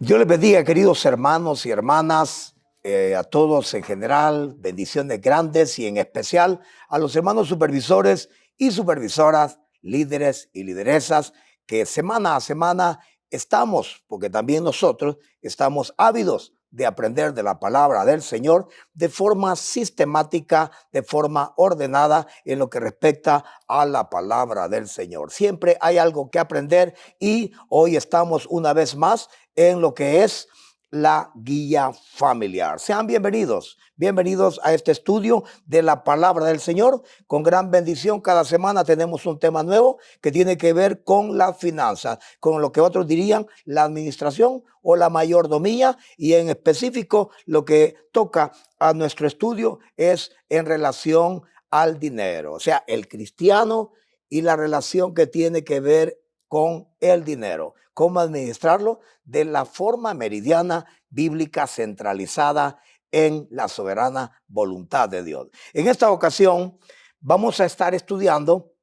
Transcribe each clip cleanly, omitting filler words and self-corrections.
Dios les bendiga, queridos hermanos y hermanas, a todos en general, bendiciones grandes y en especial a los hermanos supervisores y supervisoras, líderes y lideresas que semana a semana estamos, porque también nosotros estamos ávidos de aprender de la palabra del Señor de forma sistemática, de forma ordenada en lo que respecta a la palabra del Señor. Siempre hay algo que aprender y hoy estamos una vez más en lo que es la guía familiar. Sean bienvenidos, bienvenidos a este estudio de la palabra del Señor. Con gran bendición, cada semana tenemos un tema nuevo que tiene que ver con las finanzas, con lo que otros dirían la administración o la mayordomía, y en específico lo que toca a nuestro estudio es en relación al dinero, o sea, el cristiano y la relación que tiene que ver con el dinero, cómo administrarlo de la forma meridiana, bíblica, centralizada en la soberana voluntad de Dios. En esta ocasión vamos a estar estudiando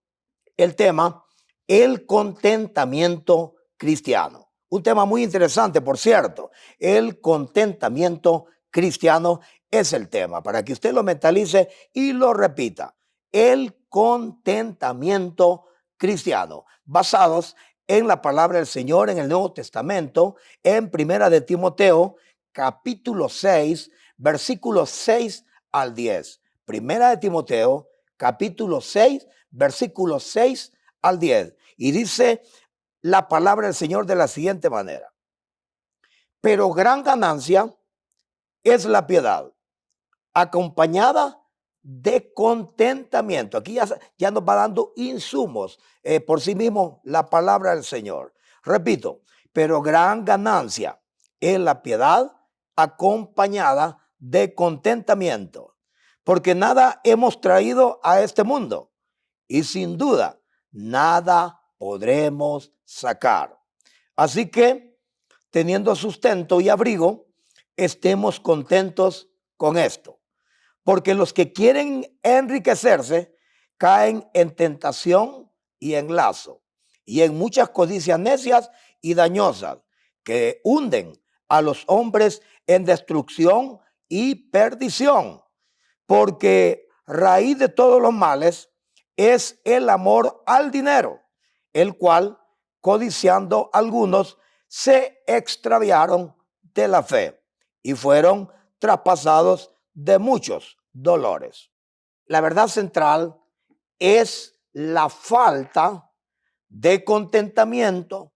el tema el contentamiento cristiano. Un tema muy interesante, por cierto. El contentamiento cristiano es el tema, para que usted lo mentalice y lo repita. El contentamiento cristiano, basados en la palabra del Señor en el Nuevo Testamento, en Primera de Timoteo, capítulo 6, versículos 6 al 10. Primera de Timoteo, capítulo 6, versículos 6 al 10. Y dice la palabra del Señor de la siguiente manera: pero gran ganancia es la piedad, acompañada de contentamiento. Aquí ya nos va dando insumos por sí mismo la palabra del Señor. Repito, pero gran ganancia es la piedad acompañada de contentamiento, porque nada hemos traído a este mundo y sin duda nada podremos sacar. Así que, teniendo sustento y abrigo, estemos contentos con esto. Porque los que quieren enriquecerse caen en tentación y en lazo, y en muchas codicias necias y dañosas que hunden a los hombres en destrucción y perdición. Porque raíz de todos los males es el amor al dinero, el cual, codiciando algunos, se extraviaron de la fe y fueron traspasados de muchos dolores. La verdad central es la falta de contentamiento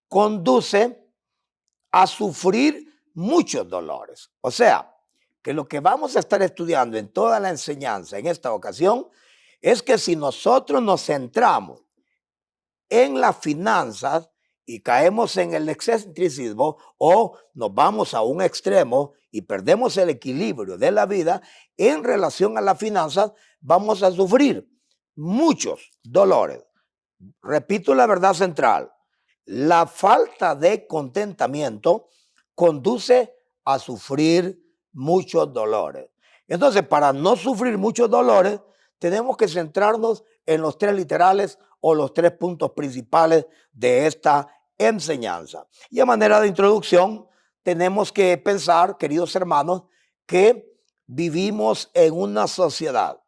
conduce a sufrir muchos dolores. O sea, que lo que vamos a estar estudiando en toda la enseñanza en esta ocasión es que si nosotros nos centramos en las finanzas y caemos en el excentricismo o nos vamos a un extremo y perdemos el equilibrio de la vida en relación a las finanzas, vamos a sufrir muchos dolores. Repito la verdad central: la falta de contentamiento conduce a sufrir muchos dolores. Entonces, para no sufrir muchos dolores, tenemos que centrarnos en los tres literales o los tres puntos principales de esta enseñanza. Y a manera de introducción, tenemos que pensar, queridos hermanos, que vivimos en una sociedad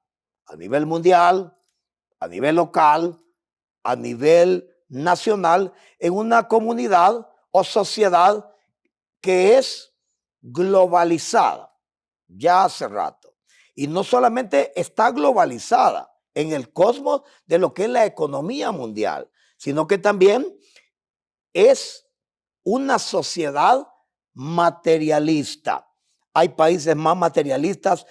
a nivel mundial, a nivel local, a nivel nacional, en una comunidad o sociedad que es globalizada ya hace rato. Y no solamente está globalizada en el cosmos de lo que es la economía mundial, sino que también es una sociedad materialista. Hay países más materialistas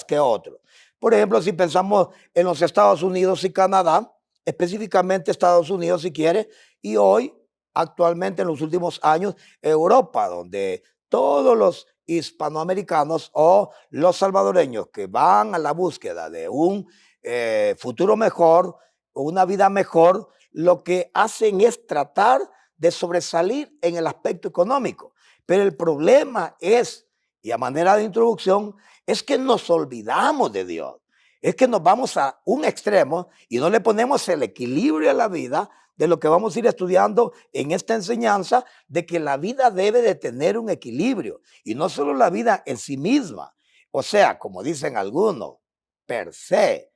que otros. Por ejemplo, si pensamos en los Estados Unidos y Canadá, específicamente Estados Unidos si quiere, y hoy, actualmente en los últimos años, Europa, donde todos los hispanoamericanos o los salvadoreños que van a la búsqueda de un futuro mejor o una vida mejor, lo que hacen es tratar de sobresalir en el aspecto económico. Pero el problema es, y a manera de introducción, es que nos olvidamos de Dios. es que nos vamos a un extremo y no le ponemos el equilibrio a la vida de lo que vamos a ir estudiando en esta enseñanza, de que la vida debe de tener un equilibrio y no solo la vida en sí misma, o sea, como dicen algunos, per se,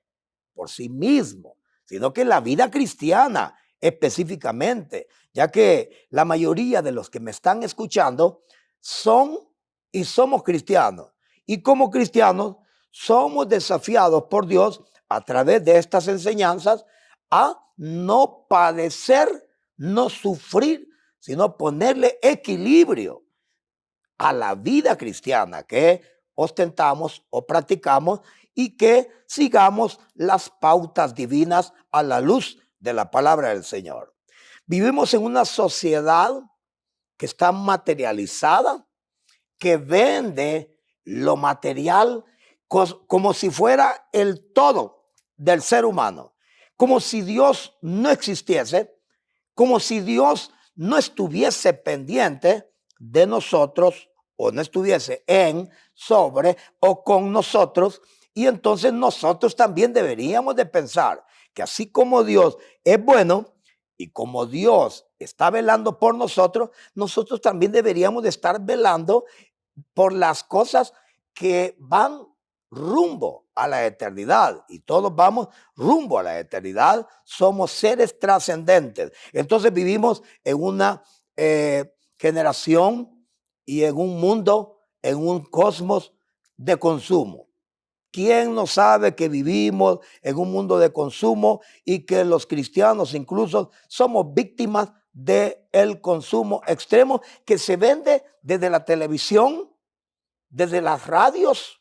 por sí mismo, sino que la vida cristiana específicamente, ya que la mayoría de los que me están escuchando son y somos cristianos. Y como cristianos somos desafiados por Dios a través de estas enseñanzas a no padecer, no sufrir, sino ponerle equilibrio a la vida cristiana que ostentamos o practicamos y que sigamos las pautas divinas a la luz de la palabra del Señor. Vivimos en una sociedad que está materializada, que vende lo material como si fuera el todo del ser humano, como si Dios no existiese, como si Dios no estuviese pendiente de nosotros o no estuviese en, sobre o con nosotros. Y entonces nosotros también deberíamos de pensar que así como Dios es bueno y como Dios está velando por nosotros, nosotros también deberíamos de estar velando por las cosas que van rumbo a la eternidad, y todos vamos rumbo a la eternidad. Somos seres trascendentes. Entonces vivimos en una generación y en un mundo, en un cosmos de consumo. ¿Quién no sabe que vivimos en un mundo de consumo y que los cristianos incluso somos víctimas del consumo extremo que se vende desde la televisión, desde las radios,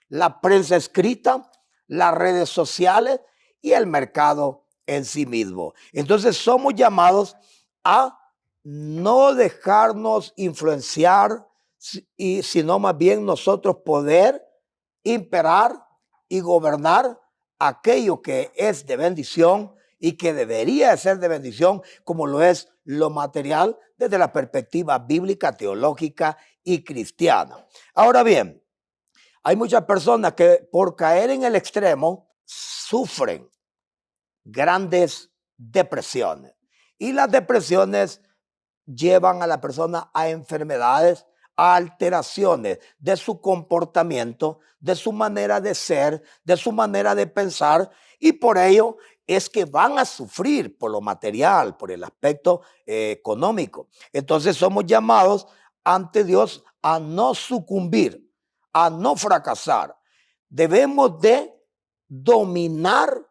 la prensa escrita, las redes sociales y el mercado en sí mismo? Entonces somos llamados a no dejarnos influenciar, sino más bien nosotros poder imperar y gobernar aquello que es de bendición y que debería ser de bendición, como lo es lo material desde la perspectiva bíblica, teológica y cristiana. Ahora bien, hay muchas personas que por caer en el extremo sufren grandes depresiones, y las depresiones llevan a la persona a enfermedades, a alteraciones de su comportamiento, de su manera de ser, de su manera de pensar, y por ello es que van a sufrir por lo material, por el aspecto económico. Entonces somos llamados ante Dios a no sucumbir, a no fracasar. Debemos de dominar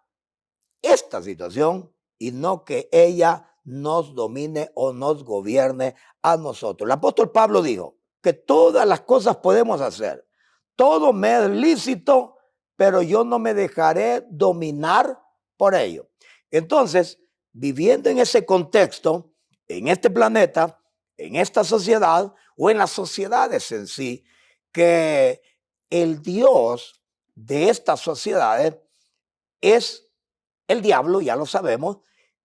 esta situación y no que ella nos domine o nos gobierne a nosotros. El apóstol Pablo dijo que todas las cosas podemos hacer, todo me es lícito, pero yo no me dejaré dominar por ello. Entonces, viviendo en ese contexto, en este planeta, en esta sociedad o en las sociedades en sí, que el Dios de estas sociedades es el diablo, ya lo sabemos,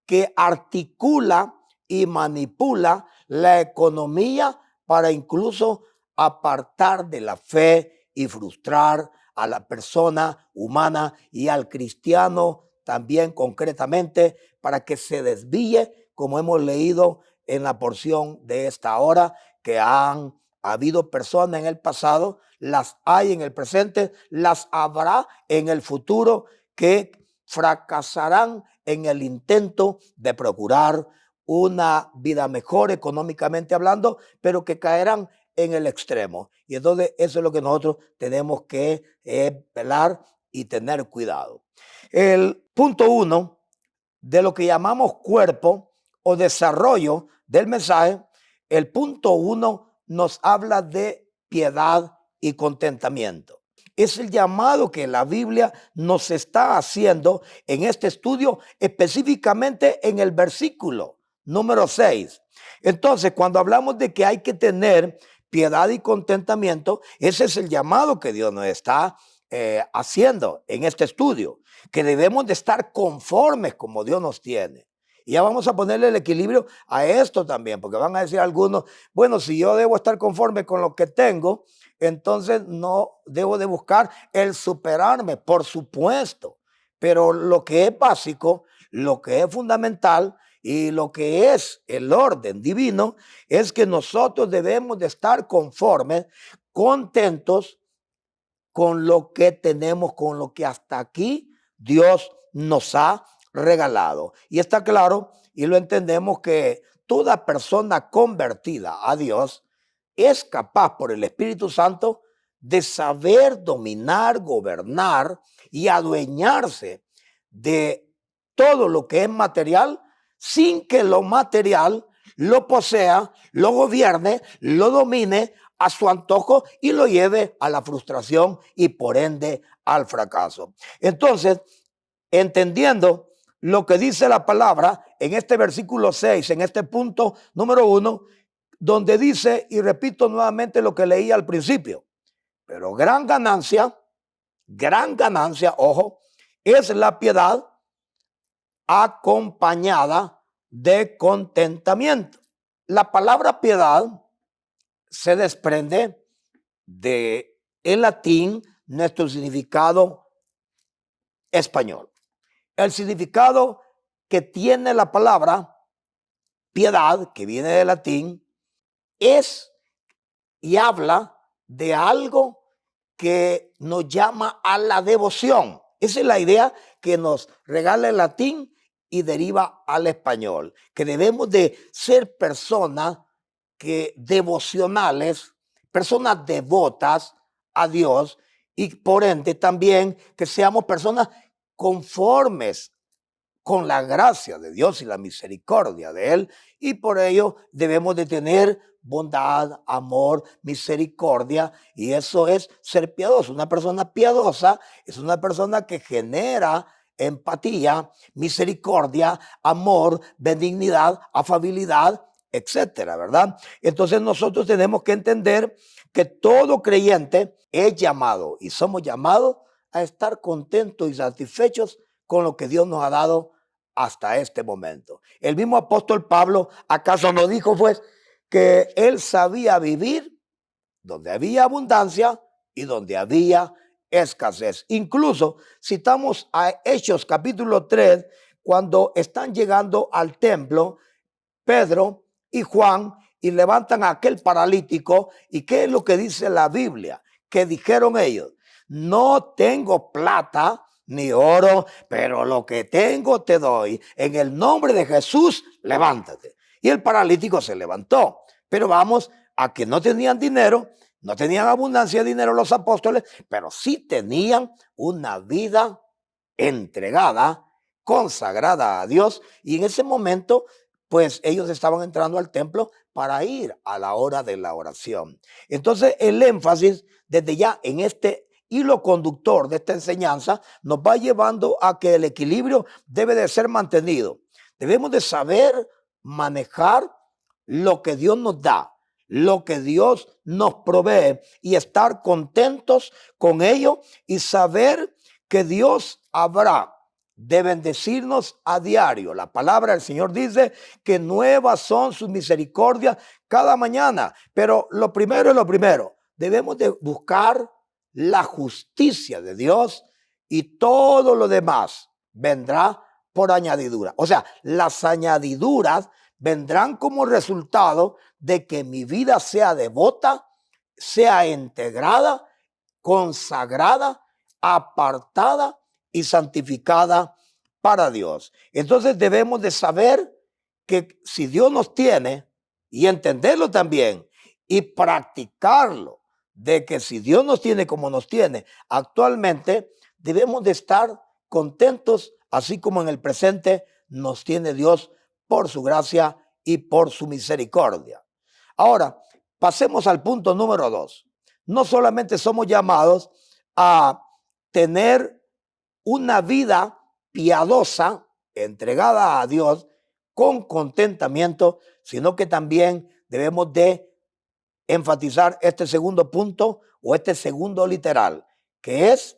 que articula y manipula la economía para incluso apartar de la fe y frustrar a la persona humana y al cristiano también concretamente, para que se desvíe, como hemos leído en la porción de esta hora, que han habido personas en el pasado, las hay en el presente, las habrá en el futuro, que fracasarán en el intento de procurar una vida mejor económicamente hablando, pero que caerán en el extremo. Y entonces eso es lo que nosotros tenemos que velar y tener cuidado. El punto 1 de lo que llamamos cuerpo o desarrollo del mensaje, el punto 1 nos habla de piedad y contentamiento. Es el llamado que la Biblia nos está haciendo en este estudio, específicamente en el versículo número 6. Entonces, cuando hablamos de que hay que tener piedad y contentamiento, ese es el llamado que Dios nos está haciendo en este estudio, que debemos de estar conformes como Dios nos tiene. Y ya vamos a ponerle el equilibrio a esto también, porque van a decir algunos, bueno, si yo debo estar conforme con lo que tengo, entonces no debo de buscar el superarme, por supuesto. Pero lo que es básico, lo que es fundamental y lo que es el orden divino es que nosotros debemos de estar conformes, contentos con lo que tenemos, con lo que hasta aquí Dios nos ha regalado. Y está claro y lo entendemos que toda persona convertida a Dios es capaz por el Espíritu Santo de saber dominar, gobernar y adueñarse de todo lo que es material sin que lo material lo posea, lo gobierne, lo domine a su antojo y lo lleve a la frustración y por ende al fracaso. Entonces, entendiendo lo que dice la palabra en este versículo 6, en este punto número 1, donde dice, y repito nuevamente lo que leí al principio, pero gran ganancia, ojo, es la piedad acompañada de contentamiento. La palabra piedad se desprende de el latín nuestro significado español. El significado que tiene la palabra piedad, que viene del latín, es y habla de algo que nos llama a la devoción. Esa es la idea que nos regala el latín y deriva al español, que debemos de ser personas que devocionales, personas devotas a Dios y por ende también que seamos personas conformes con la gracia de Dios y la misericordia de Él, y por ello debemos de tener bondad, amor, misericordia, y eso es ser piadoso. Una persona piadosa es una persona que genera empatía, misericordia, amor, benignidad, afabilidad, etcétera, ¿verdad? Entonces nosotros tenemos que entender que todo creyente es llamado y somos llamados a estar contentos y satisfechos con lo que Dios nos ha dado hasta este momento. El mismo apóstol Pablo, ¿acaso no dijo pues que él sabía vivir donde había abundancia y donde había escasez? Incluso citamos a Hechos capítulo 3, cuando están llegando al templo Pedro y Juan y levantan a aquel paralítico. ¿Y qué es lo que dice la Biblia? Que dijeron ellos, no tengo plata ni oro, pero lo que tengo te doy. En el nombre de Jesús, levántate. Y el paralítico se levantó. Pero vamos a que no tenían dinero, no tenían abundancia de dinero los apóstoles, pero sí tenían una vida entregada, consagrada a Dios. Y en ese momento, pues ellos estaban entrando al templo para ir a la hora de la oración. Entonces, el énfasis desde ya en este hilo conductor de esta enseñanza nos va llevando a que el equilibrio debe de ser mantenido. Debemos de saber manejar lo que Dios nos da, lo que Dios nos provee y estar contentos con ello y saber que Dios habrá de bendecirnos a diario. La palabra del Señor dice que nuevas son sus misericordias cada mañana. Pero lo primero es lo primero. Debemos de buscar la justicia de Dios y todo lo demás vendrá por añadidura. O sea, las añadiduras vendrán como resultado de que mi vida sea devota, sea integrada, consagrada, apartada y santificada para Dios. Entonces debemos de saber que si Dios nos tiene y entenderlo también y practicarlo, de que si Dios nos tiene como nos tiene actualmente, debemos de estar contentos, así como en el presente nos tiene Dios por su gracia y por su misericordia. Ahora, pasemos al punto número 2. No solamente somos llamados a tener una vida piadosa, entregada a Dios, con contentamiento, sino que también debemos de enfatizar este segundo punto o este segundo literal, que es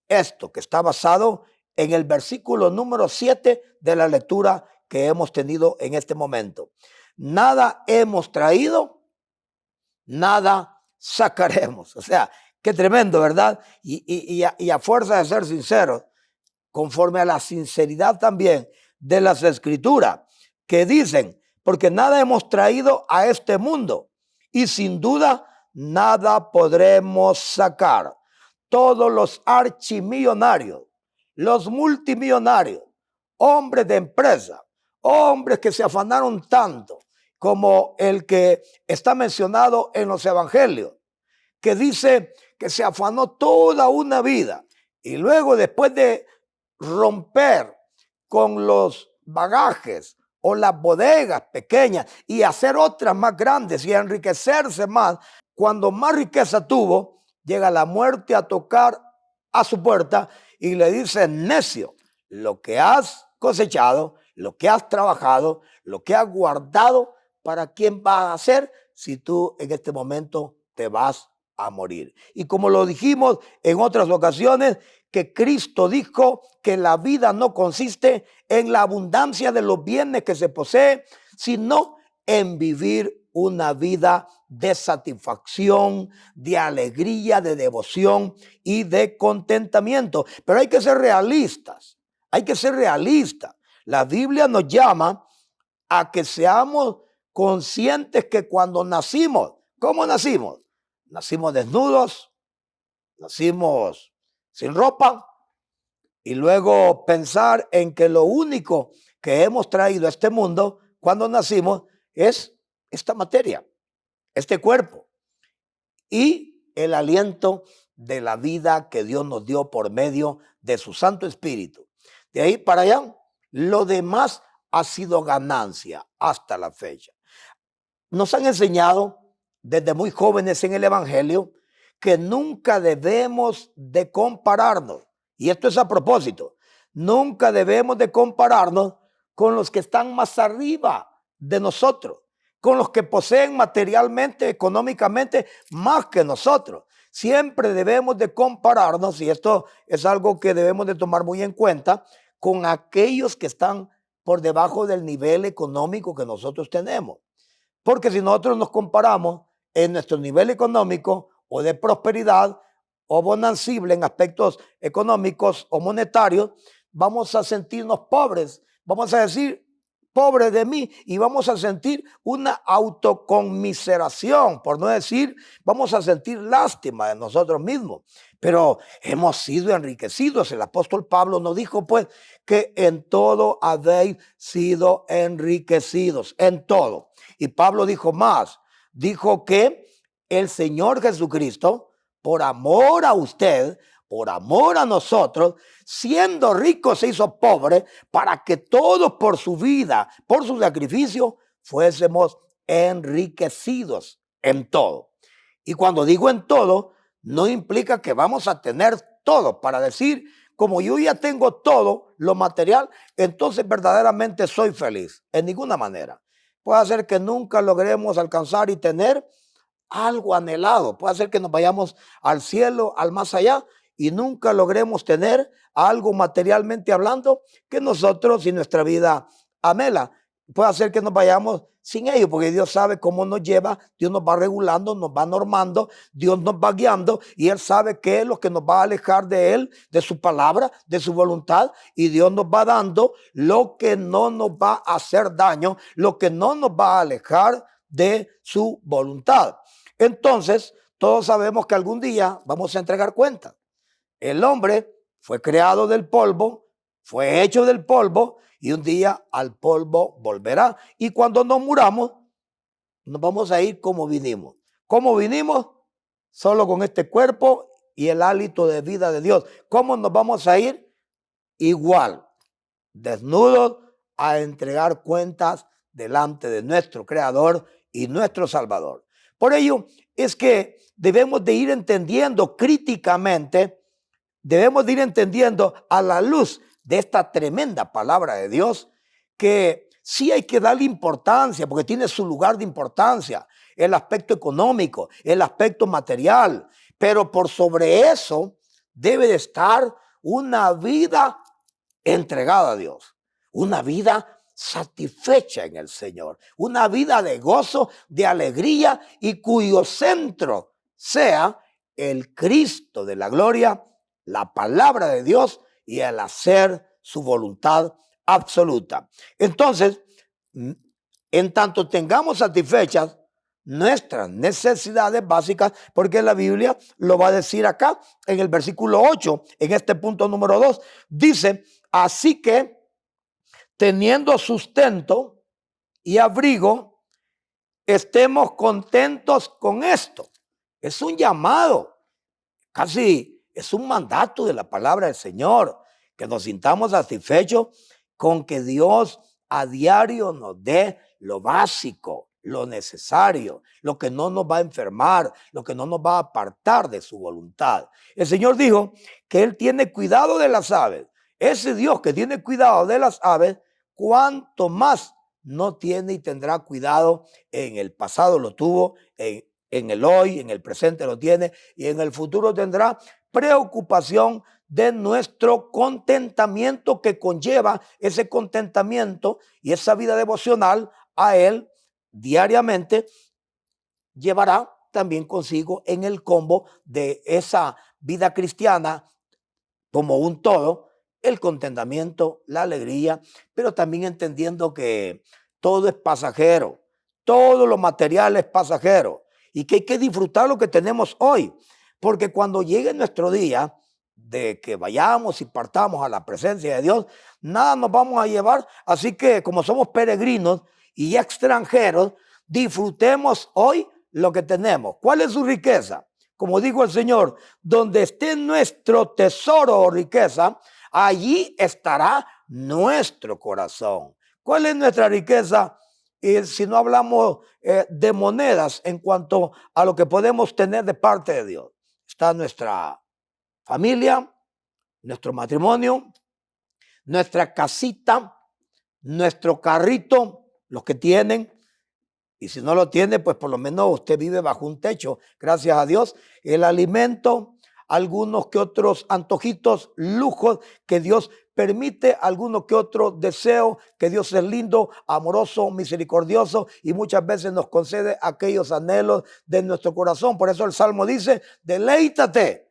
esto, que está basado en el versículo número 7 de la lectura que hemos tenido en este momento. Nada hemos traído, nada sacaremos. O sea, qué tremendo, ¿verdad? Y a fuerza de ser sinceros, conforme a la sinceridad también de las Escrituras, que dicen, porque nada hemos traído a este mundo y sin duda nada podremos sacar. Todos los archimillonarios, los multimillonarios, hombres de empresa, hombres que se afanaron tanto, como el que está mencionado en los evangelios, que dice que se afanó toda una vida y luego, después de romper con los bagajes o las bodegas pequeñas y hacer otras más grandes y enriquecerse más, cuando más riqueza tuvo, llega la muerte a tocar a su puerta y le dice: necio, lo que has cosechado, lo que has trabajado, lo que has guardado, ¿para quién vas a hacer si tú en este momento te vas a morir? Y como lo dijimos en otras ocasiones, que Cristo dijo que la vida no consiste en la abundancia de los bienes que se posee, sino en vivir una vida de satisfacción, de alegría, de devoción y de contentamiento. Pero hay que ser realistas, hay que ser realistas. La Biblia nos llama a que seamos conscientes que cuando nacimos, ¿cómo nacimos? Nacimos desnudos, nacimos sin ropa, y luego pensar en que lo único que hemos traído a este mundo cuando nacimos es esta materia, este cuerpo y el aliento de la vida que Dios nos dio por medio de su Santo Espíritu. De ahí para allá, lo demás ha sido ganancia hasta la fecha. Nos han enseñado desde muy jóvenes en el Evangelio que nunca debemos de compararnos, y esto es a propósito, nunca debemos de compararnos con los que están más arriba de nosotros, con los que poseen materialmente, económicamente, más que nosotros. Siempre debemos de compararnos, y esto es algo que debemos de tomar muy en cuenta, con aquellos que están por debajo del nivel económico que nosotros tenemos. Porque si nosotros nos comparamos en nuestro nivel económico o de prosperidad o bonancible en aspectos económicos o monetarios, vamos a sentirnos pobres, vamos a decir: pobre de mí, y vamos a sentir una autoconmiseración, por no decir, vamos a sentir lástima de nosotros mismos. Pero hemos sido enriquecidos. El apóstol Pablo nos dijo pues que en todo habéis sido enriquecidos, en todo. Y Pablo dijo más, dijo que el Señor Jesucristo, por amor a usted, por amor a nosotros, siendo rico se hizo pobre, para que todos por su vida, por su sacrificio, fuésemos enriquecidos en todo. Y cuando digo en todo, no implica que vamos a tener todo, para decir, como yo ya tengo todo lo material, entonces verdaderamente soy feliz. En ninguna manera. Puede ser que nunca logremos alcanzar y tener algo anhelado. Puede ser que nos vayamos al cielo, al más allá, y nunca logremos tener algo materialmente hablando que nosotros y nuestra vida anhela. Puede ser que nos vayamos sin ello, porque Dios sabe cómo nos lleva, Dios nos va regulando, nos va normando, Dios nos va guiando, y Él sabe qué es lo que nos va a alejar de Él, de su palabra, de su voluntad, y Dios nos va dando lo que no nos va a hacer daño, lo que no nos va a alejar de su voluntad. Entonces, todos sabemos que algún día vamos a entregar cuenta. El hombre fue creado del polvo, fue hecho del polvo, y un día al polvo volverá. Y cuando nos muramos, nos vamos a ir como vinimos. ¿Cómo vinimos? Solo con este cuerpo y el hálito de vida de Dios. ¿Cómo nos vamos a ir? Igual, desnudos, a entregar cuentas delante de nuestro Creador y nuestro Salvador. Por ello es que debemos de ir entendiendo críticamente, debemos de ir entendiendo a la luz de esta tremenda palabra de Dios, que sí hay que darle importancia, porque tiene su lugar de importancia, el aspecto económico, el aspecto material, pero por sobre eso debe de estar una vida entregada a Dios, una vida satisfecha en el Señor, una vida de gozo, de alegría y cuyo centro sea el Cristo de la gloria, la palabra de Dios y el hacer su voluntad absoluta. Entonces, en tanto tengamos satisfechas nuestras necesidades básicas, porque la Biblia lo va a decir acá en el versículo 8, en este punto número 2, dice, así que teniendo sustento y abrigo, estemos contentos con esto. Es un llamado, casi es un mandato de la palabra del Señor, que nos sintamos satisfechos con que Dios a diario nos dé lo básico, lo necesario, lo que no nos va a enfermar, lo que no nos va a apartar de su voluntad. El Señor dijo que Él tiene cuidado de las aves. Ese Dios que tiene cuidado de las aves, cuánto más no tiene y tendrá cuidado. En el pasado lo tuvo, en el hoy, en el presente lo tiene y en el futuro tendrá preocupación de nuestro contentamiento, que conlleva ese contentamiento y esa vida devocional a Él diariamente llevará también consigo en el combo de esa vida cristiana como un todo, el contentamiento, la alegría, pero también entendiendo que todo es pasajero, todo lo material es pasajero y que hay que disfrutar lo que tenemos hoy, porque cuando llegue nuestro día de que vayamos y partamos a la presencia de Dios, nada nos vamos a llevar, así que como somos peregrinos y extranjeros, disfrutemos hoy lo que tenemos. ¿Cuál es su riqueza? Como dijo el Señor, donde esté nuestro tesoro o riqueza, allí estará nuestro corazón. ¿Cuál es nuestra riqueza? Si no hablamos de monedas en cuanto a lo que podemos tener de parte de Dios. Está nuestra familia, nuestro matrimonio, nuestra casita, nuestro carrito, los que tienen. Y si no lo tiene, pues por lo menos usted vive bajo un techo, gracias a Dios. El alimento, algunos que otros antojitos, lujos que Dios permite, algunos que otros deseos, que Dios es lindo, amoroso, misericordioso y muchas veces nos concede aquellos anhelos de nuestro corazón. Por eso el Salmo dice, deleítate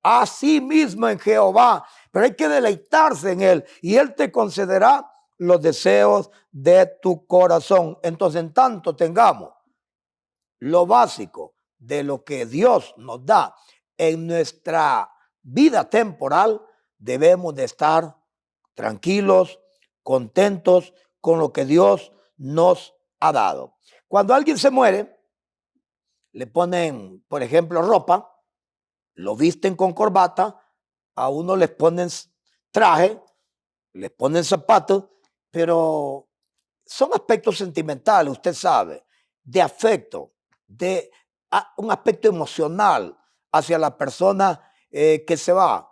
a sí mismo en Jehová, pero hay que deleitarse en Él y Él te concederá los deseos de tu corazón. Entonces, en tanto tengamos lo básico de lo que Dios nos da en nuestra vida temporal, debemos de estar tranquilos, contentos con lo que Dios nos ha dado. Cuando alguien se muere, le ponen, por ejemplo, ropa, lo visten con corbata, a uno les ponen traje, les ponen zapatos, pero son aspectos sentimentales, usted sabe, de afecto, de un aspecto emocional hacia la persona que se va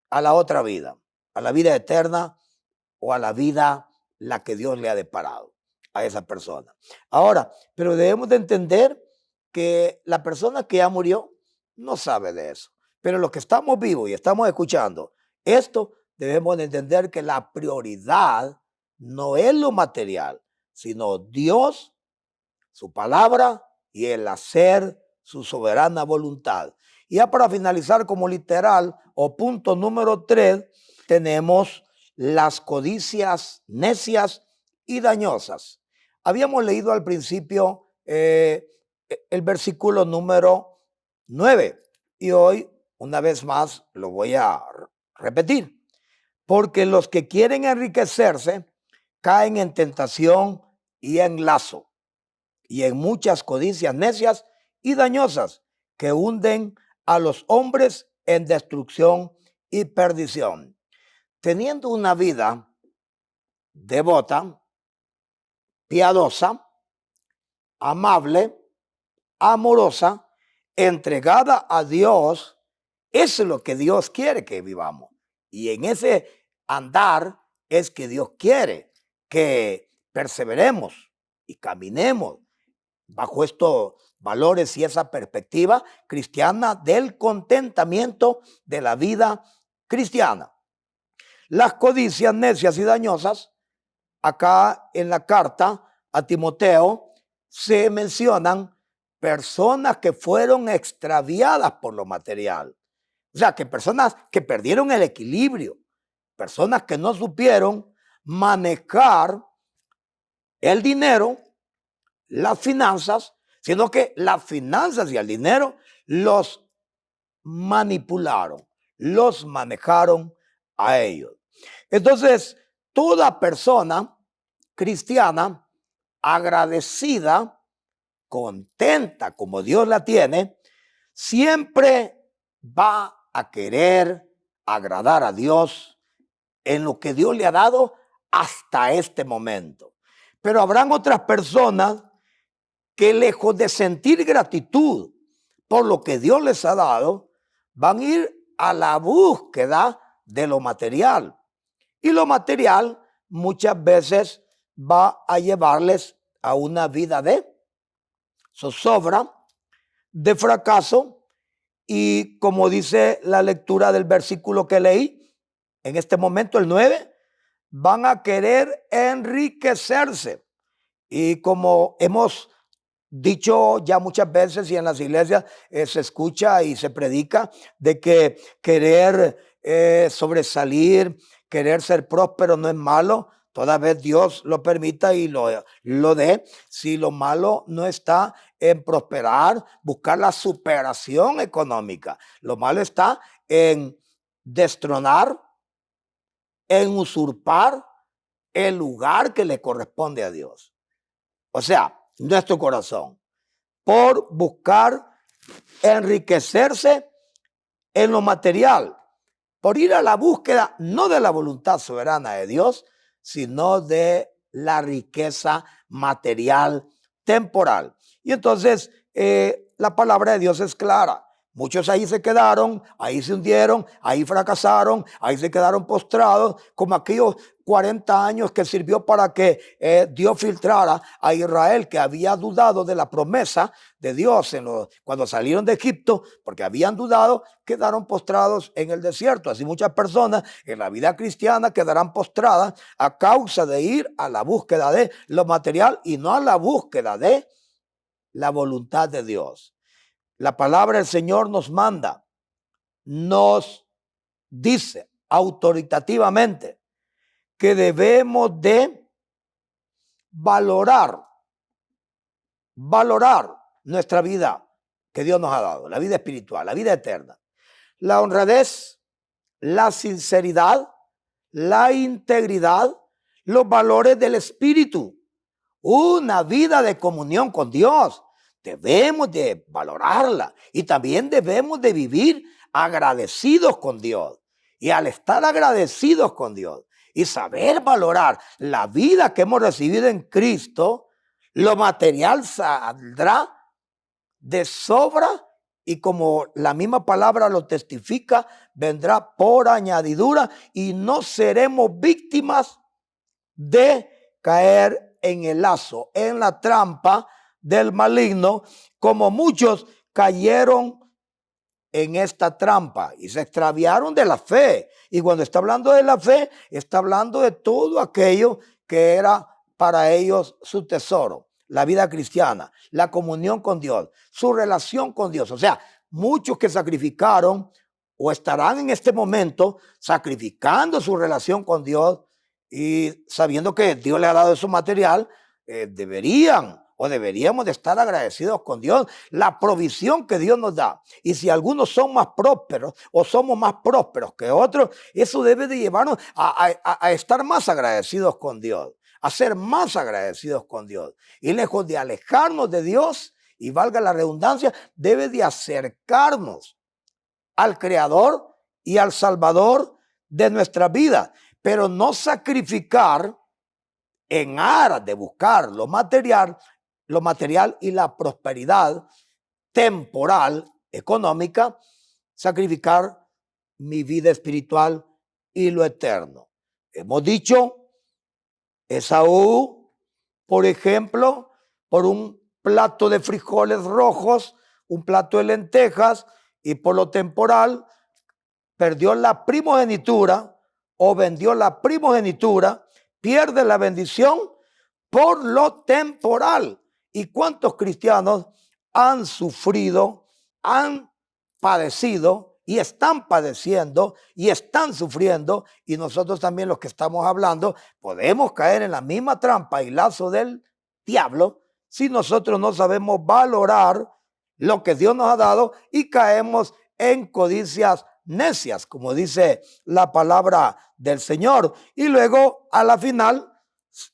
a la otra vida, a la vida eterna o a la vida la que Dios le ha deparado a esa persona. Ahora, pero debemos de entender que la persona que ya murió no sabe de eso, pero los que estamos vivos y estamos escuchando esto, debemos de entender que la prioridad no es lo material, sino Dios, su palabra y el hacer su soberana voluntad. Y ya para finalizar como literal o punto número 3, tenemos las codicias necias y dañosas. Habíamos leído al principio el versículo número 9 y hoy una vez más lo voy a repetir. Porque los que quieren enriquecerse caen en tentación y en lazo y en muchas codicias necias y dañosas que hunden a los hombres en destrucción y perdición. Teniendo una vida devota, piadosa, amable, amorosa, entregada a Dios, eso es lo que Dios quiere que vivamos. Y en ese andar es que Dios quiere que perseveremos y caminemos bajo estos valores y esa perspectiva cristiana del contentamiento de la vida cristiana. Las codicias necias y dañosas acá en la carta a Timoteo se mencionan personas que fueron extraviadas por lo material. O sea, que personas que perdieron el equilibrio, personas que no supieron manejar el dinero, las finanzas, sino que las finanzas y el dinero los manipularon, los manejaron a ellos. Entonces, toda persona cristiana agradecida, contenta como Dios la tiene, siempre va a querer agradar a Dios en lo que Dios le ha dado hasta este momento. Pero habrán otras personas que, lejos de sentir gratitud por lo que Dios les ha dado, van a ir a la búsqueda de lo material. Y lo material muchas veces va a llevarles a una vida de zozobra, de fracaso, y como dice la lectura del versículo que leí, en este momento el 9, van a querer enriquecerse. Y como hemos dicho ya muchas veces y en las iglesias se escucha y se predica de que querer sobresalir, querer ser próspero no es malo, toda vez Dios lo permita y lo dé. Si lo malo no está en prosperar, buscar la superación económica, lo malo está en destronar, en usurpar el lugar que le corresponde a Dios. O sea, nuestro corazón, por buscar enriquecerse en lo material, por ir a la búsqueda no de la voluntad soberana de Dios, sino de la riqueza material temporal. Y entonces la palabra de Dios es clara. Muchos ahí se quedaron, ahí se hundieron, ahí fracasaron, ahí se quedaron postrados, como aquellos 40 años que sirvió para que Dios filtrara a Israel, que había dudado de la promesa de Dios cuando salieron de Egipto, porque habían dudado, quedaron postrados en el desierto. Así muchas personas en la vida cristiana quedarán postradas a causa de ir a la búsqueda de lo material y no a la búsqueda de la voluntad de Dios. La palabra del Señor nos manda, nos dice autoritativamente que debemos de valorar nuestra vida que Dios nos ha dado, la vida espiritual, la vida eterna. La honradez, la sinceridad, la integridad, los valores del espíritu, una vida de comunión con Dios. Debemos de valorarla y también debemos de vivir agradecidos con Dios. Y al estar agradecidos con Dios y saber valorar la vida que hemos recibido en Cristo, lo material saldrá de sobra y, como la misma palabra lo testifica, vendrá por añadidura y no seremos víctimas de caer en el lazo, en la trampa del maligno, como muchos cayeron en esta trampa y se extraviaron de la fe. Y cuando está hablando de la fe, está hablando de todo aquello que era para ellos su tesoro, la vida cristiana, la comunión con Dios, su relación con Dios. O sea, muchos que sacrificaron o estarán en este momento sacrificando su relación con Dios y sabiendo que Dios le ha dado su material, deberíamos de estar agradecidos con Dios, la provisión que Dios nos da. Y si algunos son más prósperos o somos más prósperos que otros, eso debe de llevarnos a estar más agradecidos con Dios, a ser más agradecidos con Dios. Y lejos de alejarnos de Dios, y valga la redundancia, debe de acercarnos al Creador y al Salvador de nuestra vida, pero no sacrificar en aras de buscar lo material y la prosperidad temporal, económica, sacrificar mi vida espiritual y lo eterno. Hemos dicho, Esaú, por ejemplo, por un plato de frijoles rojos, un plato de lentejas, y por lo temporal, perdió la primogenitura o vendió la primogenitura pierde la bendición por lo temporal. ¿Y cuántos cristianos han sufrido, han padecido y están padeciendo y están sufriendo? Y nosotros también, los que estamos hablando, podemos caer en la misma trampa y lazo del diablo si nosotros no sabemos valorar lo que Dios nos ha dado y caemos en codicias necias, como dice la palabra del Señor, y luego a la final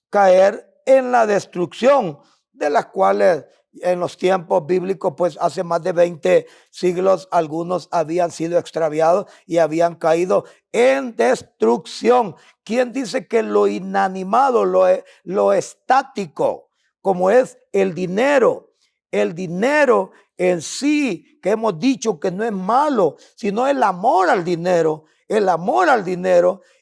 caer en la destrucción, de las cuales en los tiempos bíblicos, pues hace más de 20 siglos, algunos habían sido extraviados y habían caído en destrucción. ¿Quién dice que lo inanimado, lo estático, como es el dinero en sí, que hemos dicho que no es malo, sino el amor al dinero,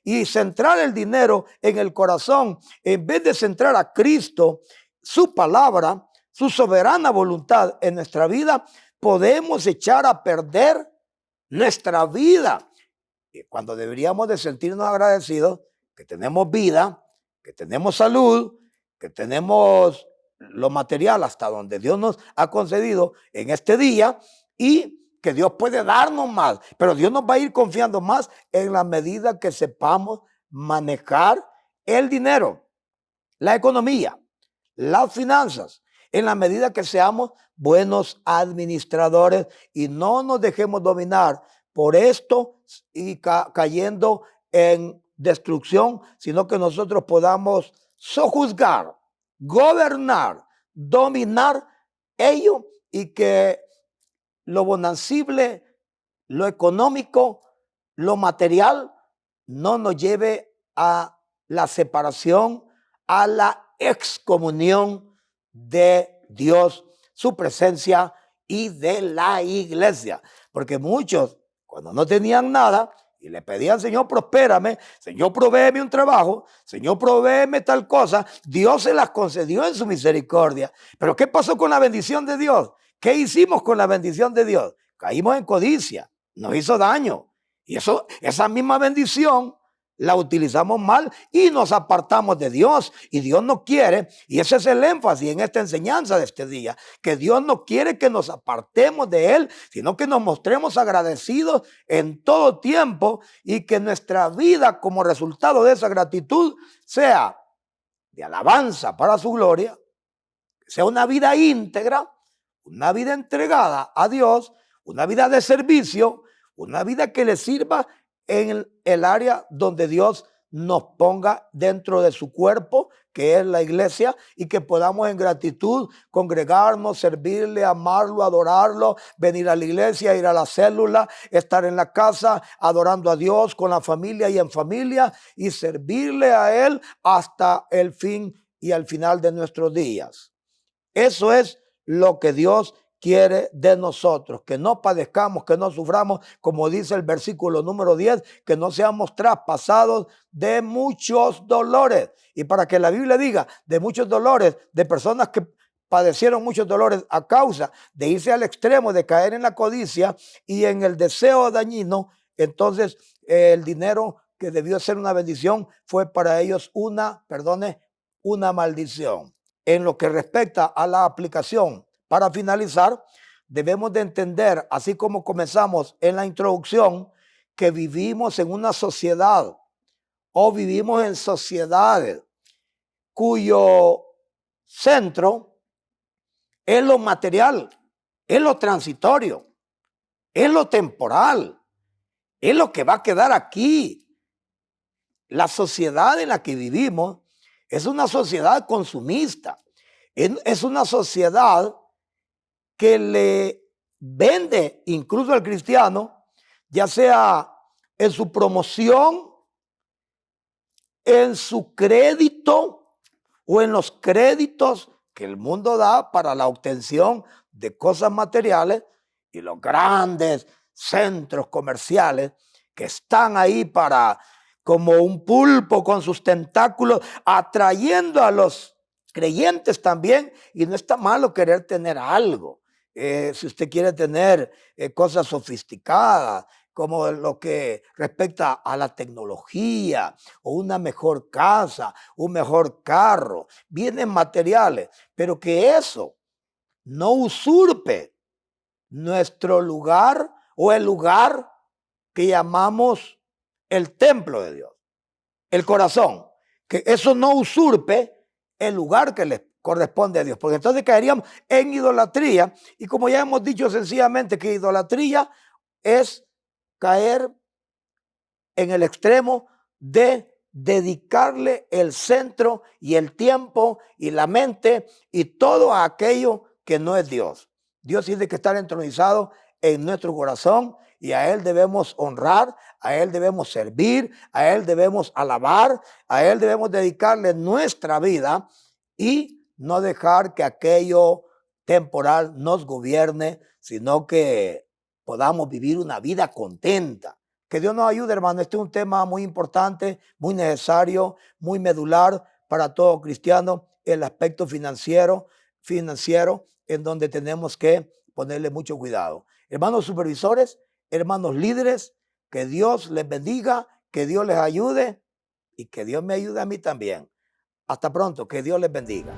y centrar el dinero en el corazón, en vez de centrar a Cristo, su palabra, su soberana voluntad en nuestra vida, podemos echar a perder nuestra vida. Y cuando deberíamos de sentirnos agradecidos, que tenemos vida, que tenemos salud, que tenemos lo material hasta donde Dios nos ha concedido en este día, y que Dios puede darnos más, pero Dios nos va a ir confiando más en la medida que sepamos manejar el dinero, la economía, las finanzas, en la medida que seamos buenos administradores y no nos dejemos dominar por esto y cayendo en destrucción, sino que nosotros podamos sojuzgar, gobernar, dominar ello, y que lo bonancible, lo económico, lo material no nos lleve a la separación, a la excomunión de Dios, su presencia y de la iglesia. Porque muchos, cuando no tenían nada y le pedían: Señor, prospérame, Señor, provéeme un trabajo, Señor, provéeme tal cosa, Dios se las concedió en su misericordia. Pero ¿qué pasó con la bendición de Dios? ¿Qué hicimos con la bendición de Dios? Caímos en codicia, nos hizo daño. Y esa misma bendición la utilizamos mal y nos apartamos de Dios. Y Dios no quiere, y ese es el énfasis en esta enseñanza de este día, que Dios no quiere que nos apartemos de Él, sino que nos mostremos agradecidos en todo tiempo, y que nuestra vida, como resultado de esa gratitud, sea de alabanza para su gloria, sea una vida íntegra, una vida entregada a Dios, una vida de servicio, una vida que le sirva en el área donde Dios nos ponga dentro de su cuerpo, que es la iglesia, y que podamos en gratitud congregarnos, servirle, amarlo, adorarlo, venir a la iglesia, ir a la célula, estar en la casa adorando a Dios con la familia y en familia, y servirle a Él hasta el fin y al final de nuestros días. Eso es lo que Dios quiere de nosotros, que no padezcamos, que no suframos, como dice el versículo número 10, que no seamos traspasados de muchos dolores. Y para que la Biblia diga de muchos dolores, de personas que padecieron muchos dolores a causa de irse al extremo, de caer en la codicia y en el deseo dañino, entonces el dinero que debió ser una bendición fue para ellos una maldición. En lo que respecta a la aplicación, para finalizar, debemos de entender, así como comenzamos en la introducción, que vivimos en una sociedad, o vivimos en sociedades cuyo centro es lo material, es lo transitorio, es lo temporal, es lo que va a quedar aquí. La sociedad en la que vivimos es una sociedad consumista, es una sociedad que le vende incluso al cristiano, ya sea en su promoción, en su crédito o en los créditos que el mundo da para la obtención de cosas materiales, y los grandes centros comerciales que están ahí para, como un pulpo con sus tentáculos, atrayendo a los creyentes también. Y no está malo querer tener algo. Si usted quiere tener cosas sofisticadas, como lo que respecta a la tecnología o una mejor casa, un mejor carro, bienes materiales, pero que eso no usurpe nuestro lugar o el lugar que llamamos el templo de Dios, el corazón, que eso no usurpe el lugar que le corresponde a Dios, porque entonces caeríamos en idolatría, y como ya hemos dicho sencillamente que idolatría es caer en el extremo de dedicarle el centro y el tiempo y la mente y todo a aquello que no es Dios. Dios tiene que estar entronizado en nuestro corazón y a Él debemos honrar, a Él debemos servir, a Él debemos alabar, a Él debemos dedicarle nuestra vida y no dejar que aquello temporal nos gobierne, sino que podamos vivir una vida contenta. Que Dios nos ayude, hermano. Este es un tema muy importante, muy necesario, muy medular para todo cristiano, el aspecto financiero, en donde tenemos que ponerle mucho cuidado. Hermanos supervisores, hermanos líderes, que Dios les bendiga, que Dios les ayude y que Dios me ayude a mí también. Hasta pronto, que Dios les bendiga.